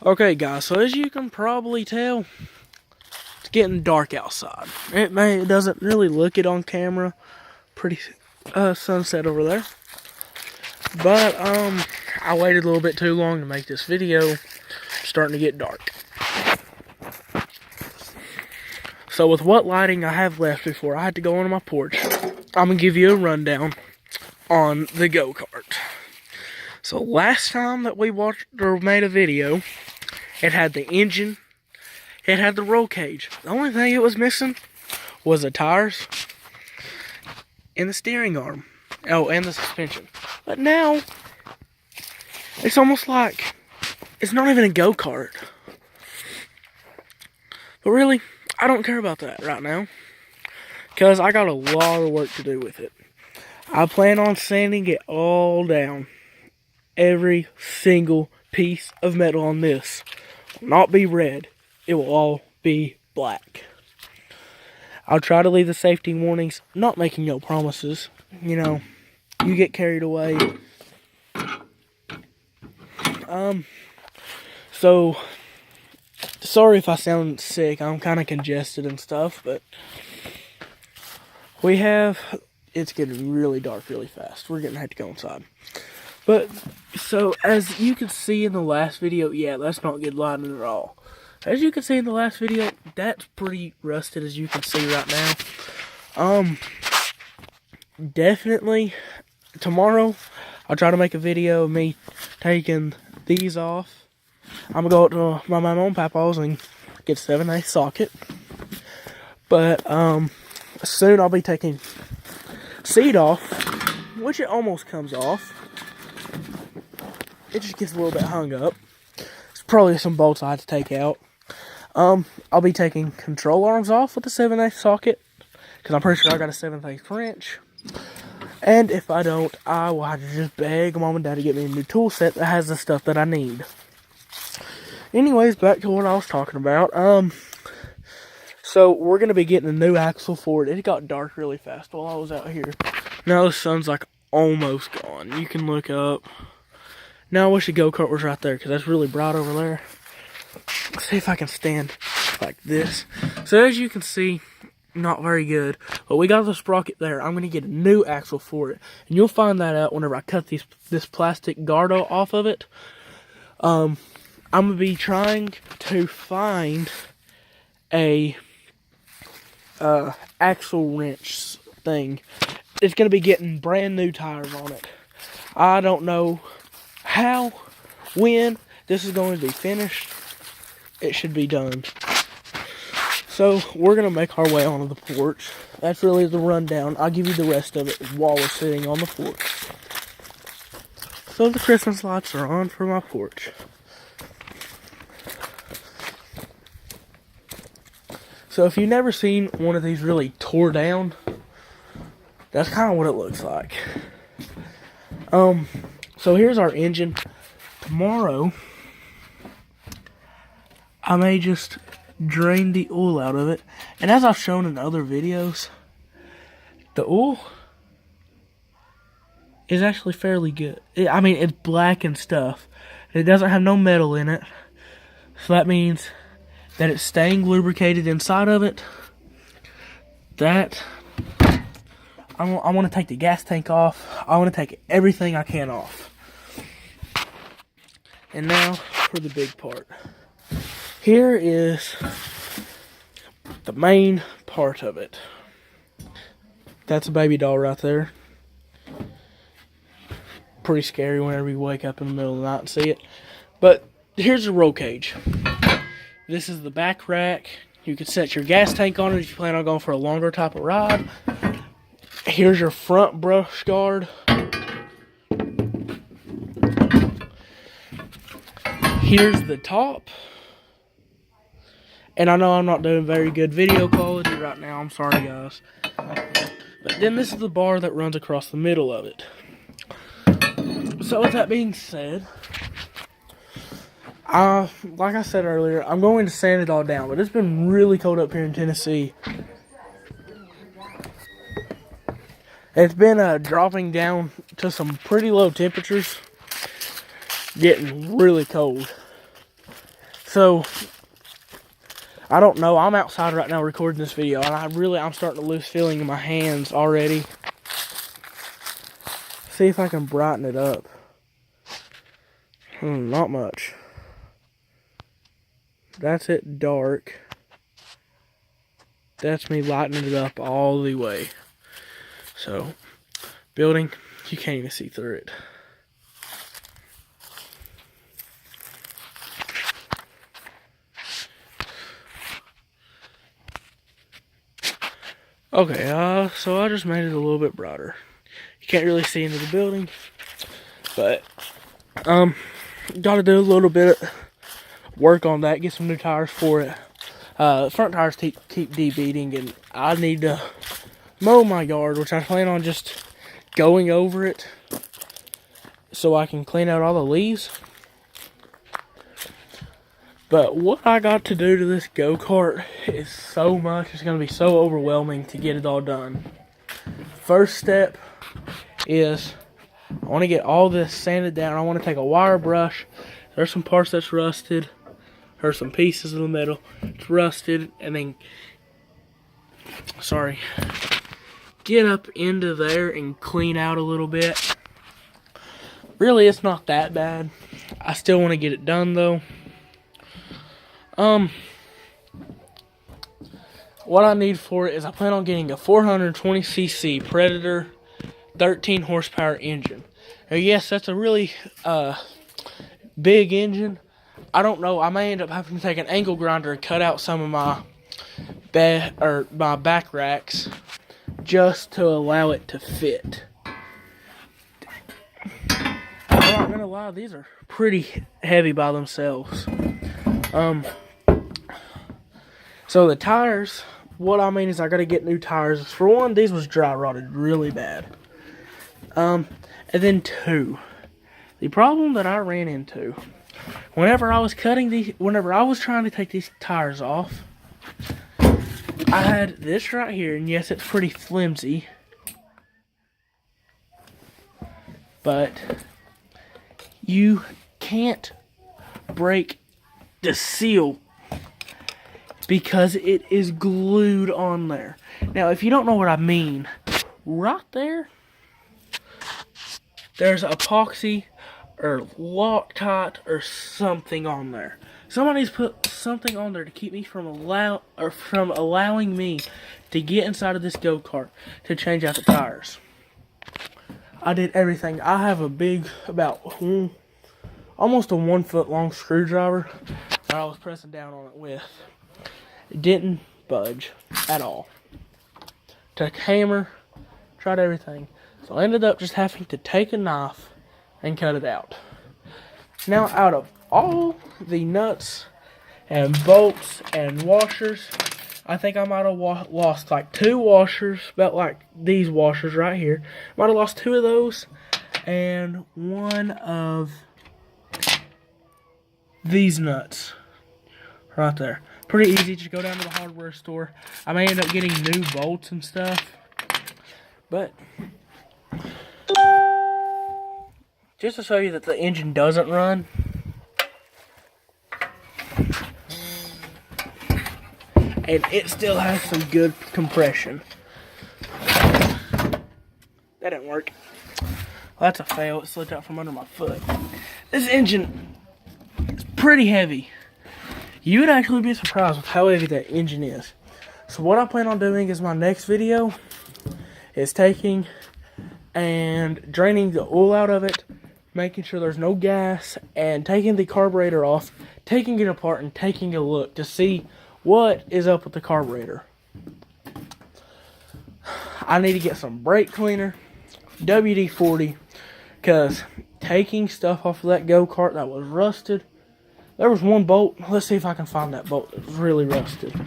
Okay, guys, so as you can probably tell, it's getting dark outside. It doesn't really look it on camera. Pretty sunset over there. But I waited a little bit too long to make this video. It's starting to get dark. So with what lighting I have left before I had to go onto my porch, I'm gonna give you a rundown on the go-kart. So last time that we watched or made a video, it had the engine, it had the roll cage. The only thing it was missing was the tires and the steering arm. Oh, and the suspension. But now, it's almost like it's not even a go-kart. But really, I don't care about that right now, because I got a lot of work to do with it. I plan on sanding it all down. Every single piece of metal on this will not be red. It will all be black. I'll try to leave the safety warnings, not making no promises. You know, you get carried away. So, sorry if I sound sick. I'm kind of congested and stuff, but it's getting really dark really fast. We're gonna have to go inside. But, so, as you can see in the last video, yeah, that's not good lighting at all. As you can see in the last video, that's pretty rusted, as you can see right now. Definitely, tomorrow, I'll try to make a video of me taking these off. I'm gonna go up to my mom and papa's and get 7/8 socket. But, soon I'll be taking seat off, which it almost comes off. It just gets a little bit hung up. There's probably some bolts I have to take out. I'll be taking control arms off with the 7/8 socket, because I'm pretty sure I got a 7/8 wrench. And if I don't, I will have to just beg mom and dad to get me a new tool set that has the stuff that I need. Anyways, back to what I was talking about. So we're going to be getting a new axle for it. It got dark really fast while I was out here. Now the sun's like almost gone. You can look up. Now I wish the go-kart was right there, because that's really bright over there. Let's see if I can stand like this. So as you can see, not very good. But we got the sprocket there. I'm going to get a new axle for it. And you'll find that out whenever I cut this plastic guard off of it. I'm going to be trying to find a axle wrench thing. It's going to be getting brand new tires on it. I don't know how, when this is going to be finished. It should be done. So we're going to make our way onto the porch. That's really the rundown. I'll give you the rest of it while we're sitting on the porch. So the Christmas lights are on for my porch. So if you've never seen one of these really tore down, that's kind of what it looks like. So here's our engine. Tomorrow, I may just drain the oil out of it. And as I've shown in other videos, the oil is actually fairly good. I mean, it's black and stuff. It doesn't have no metal in it. So that means that it's staying lubricated inside of it. That I want to take the gas tank off. I want to take everything I can off. And now for the big part. Here is the main part of it. That's a baby doll right there. Pretty scary whenever you wake up in the middle of the night and see it. But here's the roll cage. This is the back rack. You can set your gas tank on it if you plan on going for a longer type of ride. Here's your front brush guard. Here's the top. And I know I'm not doing very good video quality right now. I'm sorry, guys. But then this is the bar that runs across the middle of it. So with that being said, like I said earlier, I'm going to sand it all down. But it's been really cold up here in Tennessee. It's been dropping down to some pretty low temperatures. Getting really cold. So, I don't know. I'm outside right now recording this video, and I'm starting to lose feeling in my hands already. See if I can brighten it up. Not much. That's it dark. That's me lightening it up all the way. So, building, you can't even see through it. Okay, so I just made it a little bit brighter. You can't really see into the building, but gotta do a little bit of work on that, get some new tires for it. Front tires keep de-beating, and I need to mow my yard, which I plan on just going over it so I can clean out all the leaves. But what I got to do to this go-kart is so much. It's going to be so overwhelming to get it all done. First step is I want to get all this sanded down. I want to take a wire brush. There's some parts that's rusted. There's some pieces in the middle. It's rusted. And then, get up into there and clean out a little bit. Really, it's not that bad. I still want to get it done, though. What I need for it is I plan on getting a 420cc Predator 13 horsepower engine. Now, yes, that's a really big engine. I don't know. I may end up having to take an angle grinder and cut out some of my back racks just to allow it to fit. I'm not gonna lie, these are pretty heavy by themselves. So the tires, what I mean is I gotta get new tires. For one, these was dry rotted really bad. And then two, the problem that I ran into whenever I was trying to take these tires off, I had this right here, and yes, it's pretty flimsy, but you can't break the seal because it is glued on there. Now, if you don't know what I mean, right there, there's epoxy or Loctite or something on there. Somebody's put something on there to keep me from allowing me to get inside of this go-kart to change out the tires. I did everything. I have a big, almost a 1 foot long screwdriver that I was pressing down on it with. It didn't budge at all. Took a hammer, tried everything. So I ended up just having to take a knife and cut it out. Now, out of all the nuts and bolts and washers, I think I might have lost like 2 washers, about like these washers right here. Might have lost 2 of those and 1 of these nuts right there. Pretty easy, just go down to the hardware store. I may end up getting new bolts and stuff, but just to show you that the engine doesn't run, and it still has some good compression. That didn't work. Well, that's a fail. It slipped out from under my foot. This engine is pretty heavy. You would actually be surprised with how heavy that engine is. So what I plan on doing is my next video is taking and draining the oil out of it, making sure there's no gas, and taking the carburetor off, taking it apart, and taking a look to see what is up with the carburetor. I need to get some brake cleaner, WD-40, because taking stuff off of that go-kart that was rusted, there was 1 bolt. Let's see if I can find that bolt that was really rusted.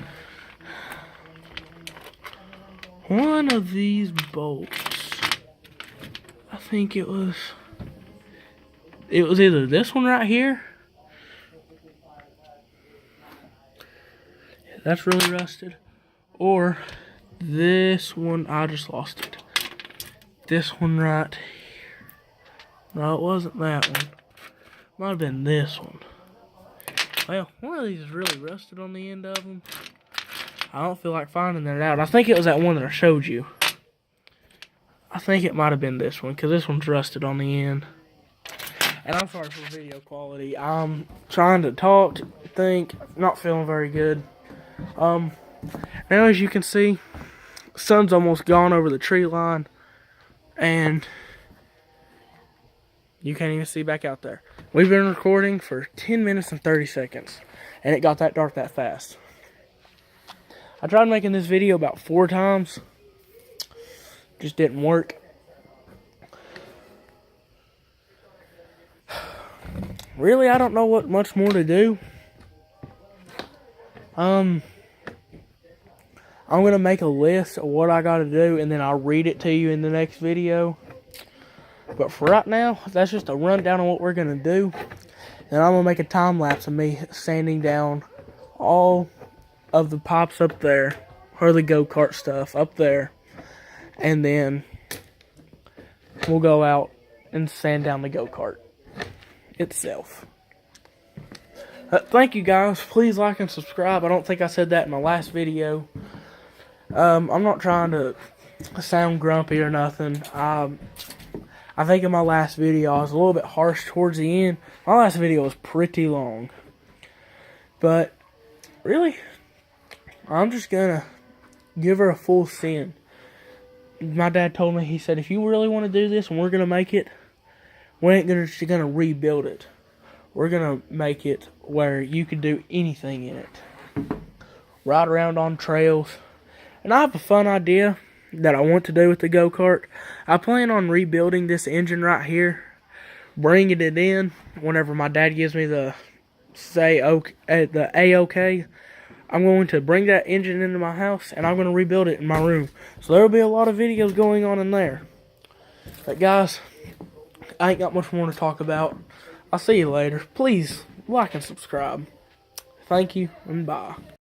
One of these bolts, I think it was either this one right here. That's really rusted. Or this one, I just lost it. This one right here. No, it wasn't that one. Might have been this one. Well, one of these is really rusted on the end of them. I don't feel like finding it out. I think it was that one that I showed you. I think it might have been this one, because this one's rusted on the end. And I'm sorry for video quality. I'm trying to talk, think, not feeling very good. Now as you can see, the sun's almost gone over the tree line. And you can't even see back out there. We've been recording for 10 minutes and 30 seconds. And it got that dark that fast. I tried making this video about 4 times. Just didn't work. Really, I don't know what much more to do. I'm going to make a list of what I got to do, and then I'll read it to you in the next video. But for right now, that's just a rundown of what we're going to do. And I'm going to make a time lapse of me sanding down all of the pipes up there, or the go-kart stuff up there. And then we'll go out and sand down the go-kart itself. Thank you guys. Please like and subscribe. I don't think I said that in my last video. I'm not trying to sound grumpy or nothing. I think in my last video I was a little bit harsh towards the end. My last video was pretty long. But really, I'm just gonna give her a full send. My dad told me, he said, if you really want to do this and we're gonna make it, we ain't just gonna rebuild it. We're gonna make it where you can do anything in it. Ride around on trails. And I have a fun idea that I want to do with the go-kart. I plan on rebuilding this engine right here, bringing it in whenever my dad gives me the A-OK. I'm going to bring that engine into my house, and I'm going to rebuild it in my room. So there will be a lot of videos going on in there. But guys, I ain't got much more to talk about. I'll see you later. Please like and subscribe. Thank you, and bye.